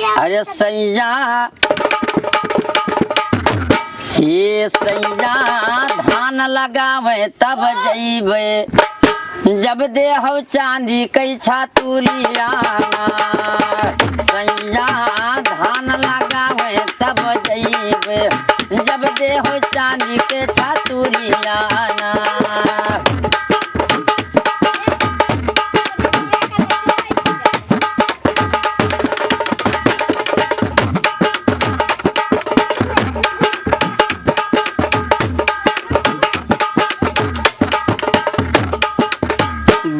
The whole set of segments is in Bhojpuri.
अरे सैया ये सैया धान लगावे तब जइबे, जब देहौ चांदी कै छातुरिया। सैया धान लगावे तब जइबे, जब देहौ चांदी के छातुरिया।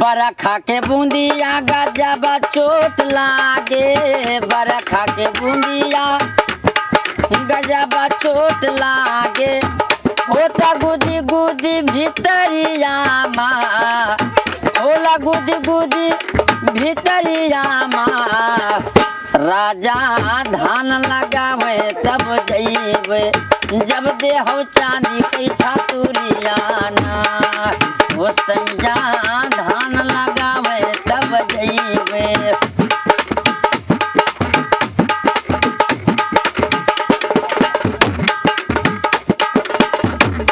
बरखा के बूंदिया गजब चोट लागे, बरखा के बूंदिया गजब चोट लागे। होता गुदी गुदी भीतरिया माँ, होला गुदी गुदी भीतरिया माँ। राजा धान लगावे तब जइबे, जब देहौ चांदी के छातुरिया। ओ सैया धान लगावे तब जइबे,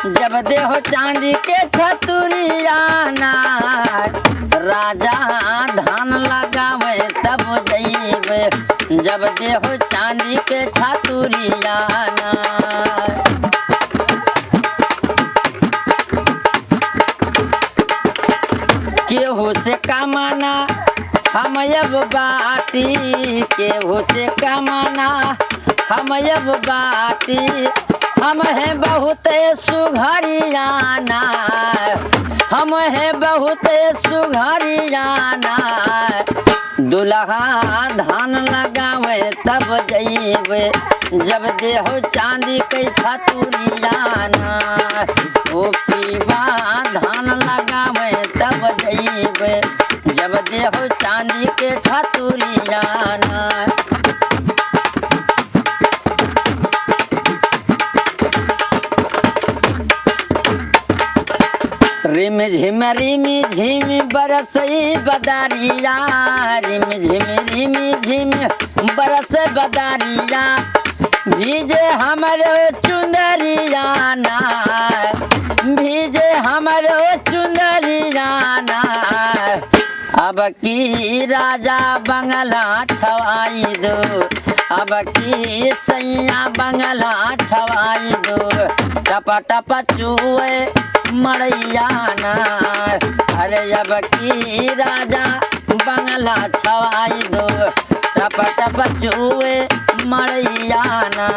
जब देहो चांदी के छतुरिया। राजा धान लगावे तब जइबे, जब देहो चांदी के छतुरिया। केहू से कमाना हम अब बाटी, केहू से कमाना हम अब बाटी। हम है बहुत सुघरियाना, हम है बहुत सुघरियाना। दुल्हा धान लगावे तब जइबे, जब देहो चांदी के छतुरियाना। ओ पीवा धान लगावे तब जइबे, जब देहो चांदी के छतुरियाना। रिम झिम बरसई बदारिया, रिम झिम बरस बदारिया। भीजे हमरो चुंदरिया ना, भीजे हमरो चुंदरिया ना। अब की राजा बंगला छवाई दो, अब की सैया बंगला छवाई दो। टप टप चुए मड़ैयाना, अरे अब की राजा बंगला छवाई दो। टप टप चुए मड़ैयाना।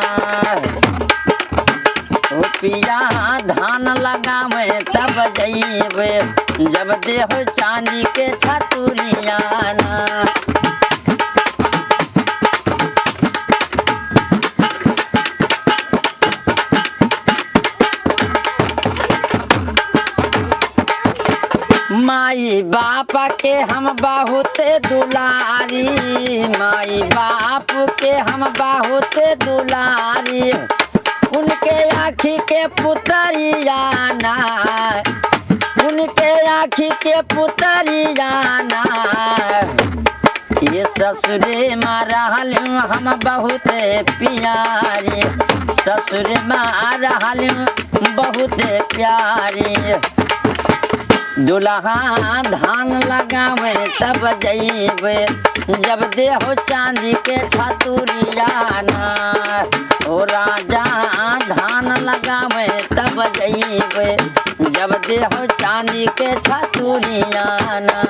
ओ पिया धान लगावे तब जइबे, जब देहो चांदी के छतुरियाना। माई बाप के हम बहुत दुलारी, माई बाप के हम बहुत दुलारी। उनके आँखी के पुतरियाना, उनके आँखी के पुतरियाना। ये ससुरे में रहलूँ हम बहुत प्यारी, ससुर में रहलूँ बहुत प्यारी। दुल्हा धान लगावे तब जइबे, जब देहो चांदी के छतुरियाना। ओ राजा धान लगावे तब जइबे, जब देहो चांदी के छतुरियाना।